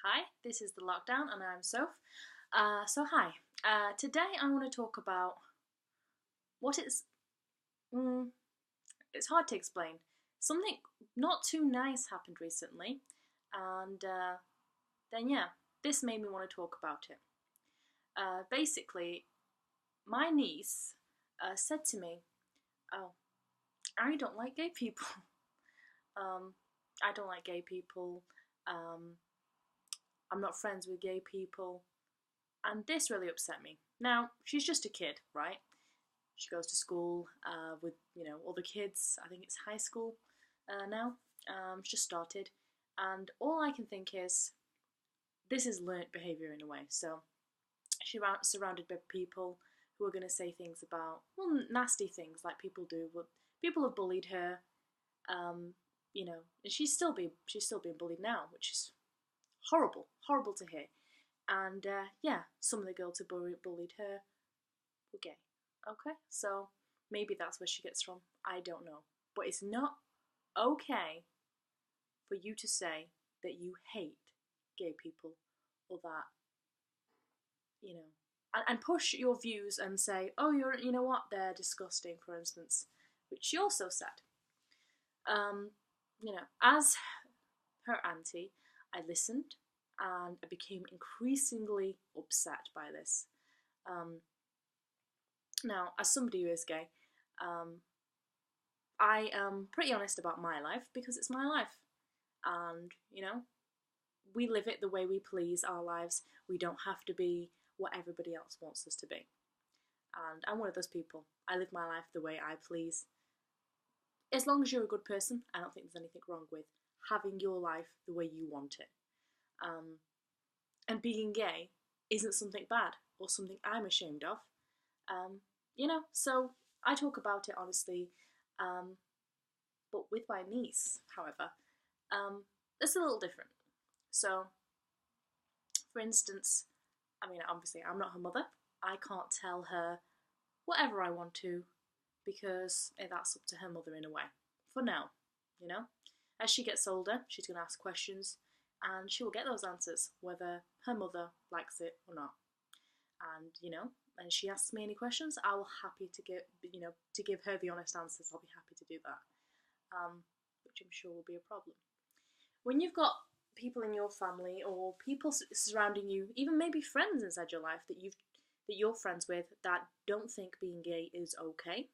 Hi, this is The Lockdown and I'm Soph. Hi. Today I want to talk about what it's hard to explain. Something not too nice happened recently, and this made me want to talk about it. Basically, my niece said to me, "Oh, I don't like gay people. I don't like gay people. Um, I'm not friends with gay people." And this really upset me. Now, she's just a kid, right? She goes to school with, other kids. I think it's high school now. She just started. And all I can think is, this is learnt behaviour in a way. So she's surrounded by people who are going to say things about, well, nasty things like people do. But people have bullied her, and she's still being bullied now, which is horrible to hear. And some of the girls who bullied her were gay. Okay, so maybe that's where she gets from. I don't know. But it's not okay for you to say that you hate gay people or that, and push your views and say, oh, you know what, they're disgusting, for instance, which she also said. As her auntie, I listened and I became increasingly upset by this. Now, as somebody who is gay, I am pretty honest about my life because it's my life. And, we live it the way we please our lives. We don't have to be what everybody else wants us to be. And I'm one of those people. I live my life the way I please. As long as you're a good person, I don't think there's anything wrong with having your life the way you want it. And being gay isn't something bad or something I'm ashamed of. So I talk about it honestly. But with my niece, however, it's a little different. So, for instance, obviously I'm not her mother. I can't tell her whatever I want to because that's up to her mother in a way. For now, As she gets older, she's going to ask questions and she will get those answers, whether her mother likes it or not. And, and she asks me any questions, I will happy to give her the honest answers. I'll be happy to do that, which I'm sure will be a problem. When you've got people in your family or people surrounding you, even maybe friends inside your life that you're friends with that don't think being gay is okay,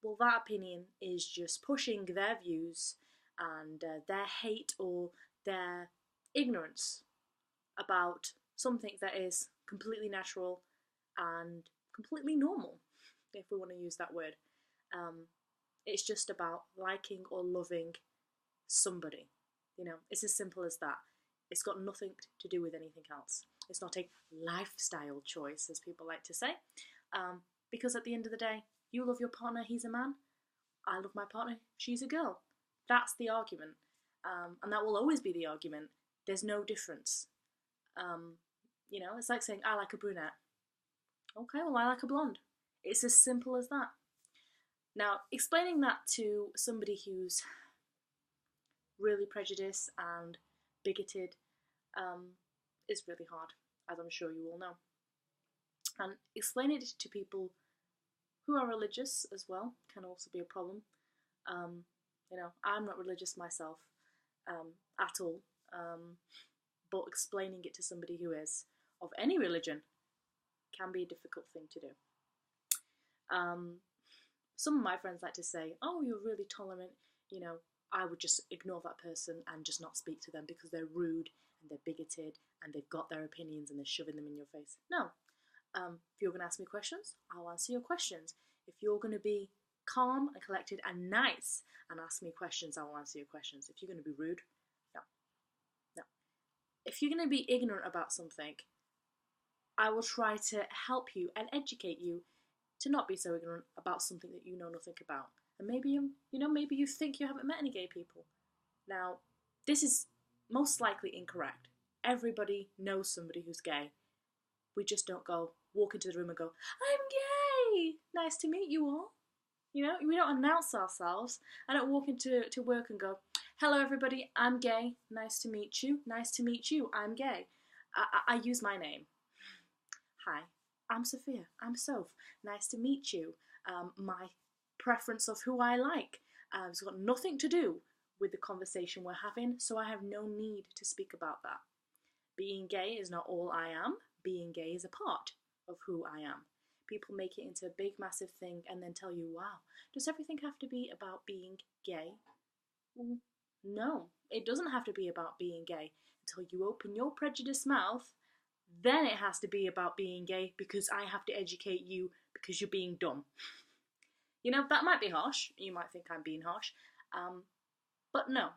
well, that opinion is just pushing their views and their hate or their ignorance about something that is completely natural and completely normal, if we want to use that word. It's just about liking or loving somebody. It's as simple as that. It's got nothing to do with anything else. It's not a lifestyle choice, as people like to say, because at the end of the day, you love your partner, he's a man. I love my partner, she's a girl. That's the argument, and that will always be the argument. There's no difference. It's like saying, I like a brunette. Okay, well, I like a blonde. It's as simple as that. Now, explaining that to somebody who's really prejudiced and bigoted is really hard, as I'm sure you all know. And explaining it to people who are religious as well can also be a problem. I'm not religious myself at all, but explaining it to somebody who is of any religion can be a difficult thing to do. Some of my friends like to say, oh, you're really tolerant, I would just ignore that person and just not speak to them because they're rude and they're bigoted and they've got their opinions and they're shoving them in your face. No. If you're going to ask me questions, I'll answer your questions. If you're going to be calm and collected and nice and ask me questions, I will answer your questions. If you're going to be rude, no. If you're going to be ignorant about something, I will try to help you and educate you to not be so ignorant about something that you know nothing about. And maybe you think you haven't met any gay people. Now, this is most likely incorrect. Everybody knows somebody who's gay. We just don't walk into the room and go, I'm gay! Nice to meet you all. You know, we don't announce ourselves. I don't walk into work and go, "Hello, everybody. I'm gay. Nice to meet you. Nice to meet you. I'm gay." I use my name. Hi, I'm Sophia. I'm Soph. Nice to meet you. My preference of who I like has got nothing to do with the conversation we're having, so I have no need to speak about that. Being gay is not all I am. Being gay is a part of who I am. People make it into a big, massive thing and then tell you, wow, does everything have to be about being gay? Well, no, it doesn't have to be about being gay. Until you open your prejudiced mouth, then it has to be about being gay because I have to educate you because you're being dumb. You know, that might be harsh. You might think I'm being harsh. But no,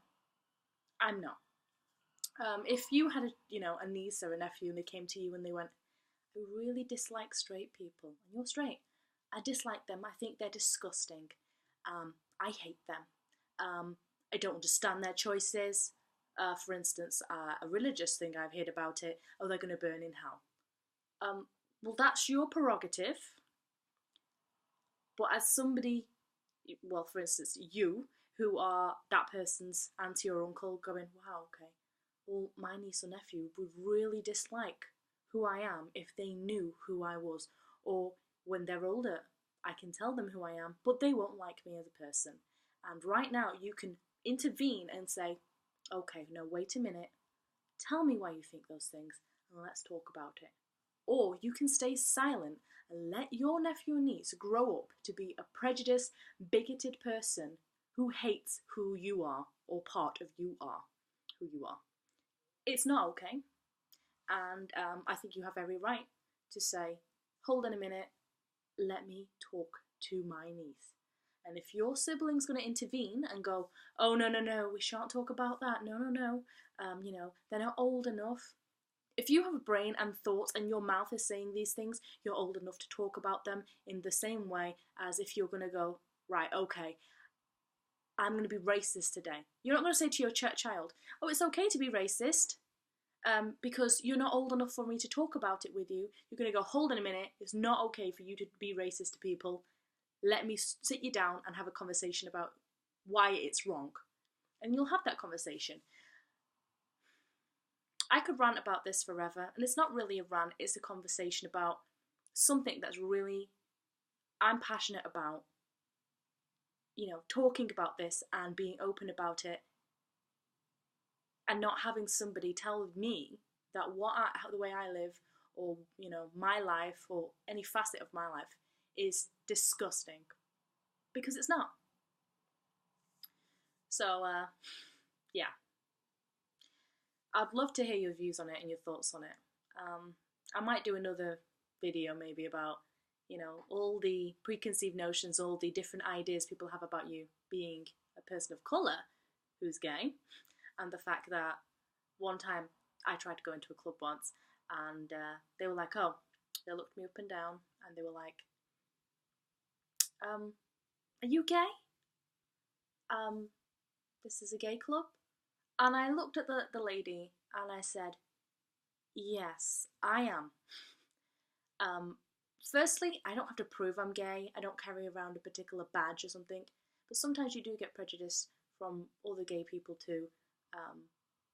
I'm not. If you had a niece or a nephew and they came to you and they went, "I really dislike straight people," and you're straight, "I dislike them. I think they're disgusting. I hate them. I don't understand their choices." For instance, a religious thing I've heard about it. Oh, they're going to burn in hell. Well, that's your prerogative. But as somebody, well, for instance, you, who are that person's auntie or uncle, going, "Wow, okay, well, my niece or nephew would really dislike who I am if they knew who I was. Or when they're older, I can tell them who I am, but they won't like me as a person." And right now, you can intervene and say, "Okay, no, wait a minute. Tell me why you think those things, and let's talk about it." Or you can stay silent and let your nephew and niece grow up to be a prejudiced, bigoted person who hates who you are, or part of you are, who you are. It's not okay. And I think you have every right to say, "Hold on a minute, let me talk to my niece." And if your sibling's going to intervene and go, "Oh, no, no, no, we shan't talk about that. No, no, no. They're not old enough." If you have a brain and thoughts and your mouth is saying these things, you're old enough to talk about them in the same way as if you're going to go, "Right, okay, I'm going to be racist today." You're not going to say to your child, "Oh, it's okay to be racist, because you're not old enough for me to talk about it with you." You're going to go, "Hold on a minute, it's not okay for you to be racist to people. Let me sit you down and have a conversation about why it's wrong." And you'll have that conversation. I could rant about this forever, and it's not really a rant, it's a conversation about something that's really, I'm passionate about, talking about this and being open about it, and not having somebody tell me that the way I live, or my life, or any facet of my life is disgusting, because it's not. So yeah, I'd love to hear your views on it and your thoughts on it. I might do another video maybe about all the preconceived notions, all the different ideas people have about you being a person of colour who's gay, and the fact that one time I tried to go into a club once, and they were like, "Oh," they looked me up and down, and they were like, "Are you gay? This is a gay club?" And I looked at the lady and I said, "Yes, I am. Firstly, I don't have to prove I'm gay. I don't carry around a particular badge or something. But sometimes you do get prejudice from other gay people too,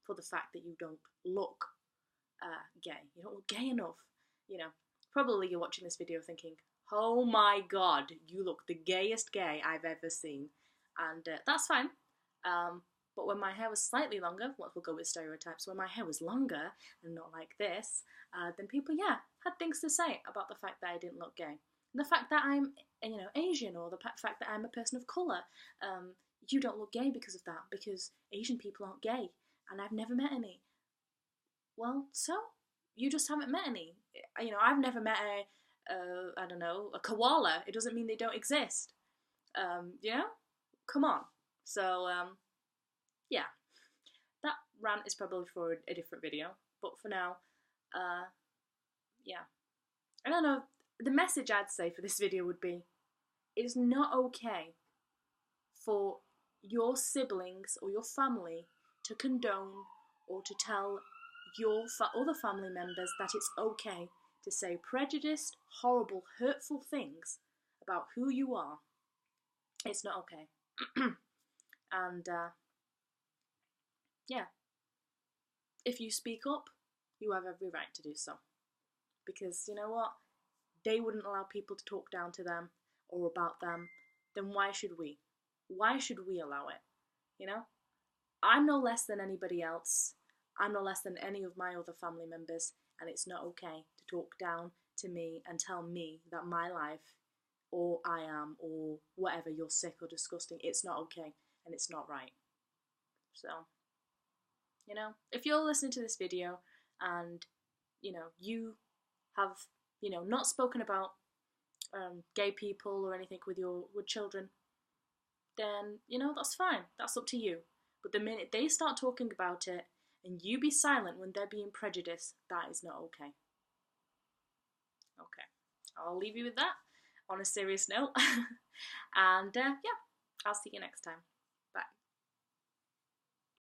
for the fact that you don't look gay. You don't look gay enough. Probably you're watching this video thinking, "Oh my god, you look the gayest gay I've ever seen." And that's fine. But when my hair was slightly longer, we'll go with stereotypes, when my hair was longer and not like this, then people, had things to say about the fact that I didn't look gay. And the fact that I'm, Asian, or the fact that I'm a person of colour. You don't look gay because of that, because Asian people aren't gay, and I've never met any. Well, so? You just haven't met any. I've never met I don't know, a koala. It doesn't mean they don't exist. Come on. So, yeah, that rant is probably for a different video, but for now, yeah. I don't know, the message I'd say for this video would be, it's not okay for your siblings or your family to condone or to tell your other family members that it's okay to say prejudiced, horrible, hurtful things about who you are. It's not okay. And yeah, if you speak up, you have every right to do so. Because you know what? They wouldn't allow people to talk down to them or about them. Then why should we? Why should we allow it? You know? I'm no less than anybody else. I'm no less than any of my other family members, and it's not okay to talk down to me and tell me that my life, or I am, or whatever, you're sick or disgusting. It's not okay, and it's not right. So, you know, if you're listening to this video and, you know, you have, you know, not spoken about gay people or anything with children, then, you know, that's fine. That's up to you. But the minute they start talking about it and you be silent when they're being prejudiced, that is not okay. Okay, I'll leave you with that on a serious note. And yeah, I'll see you next time.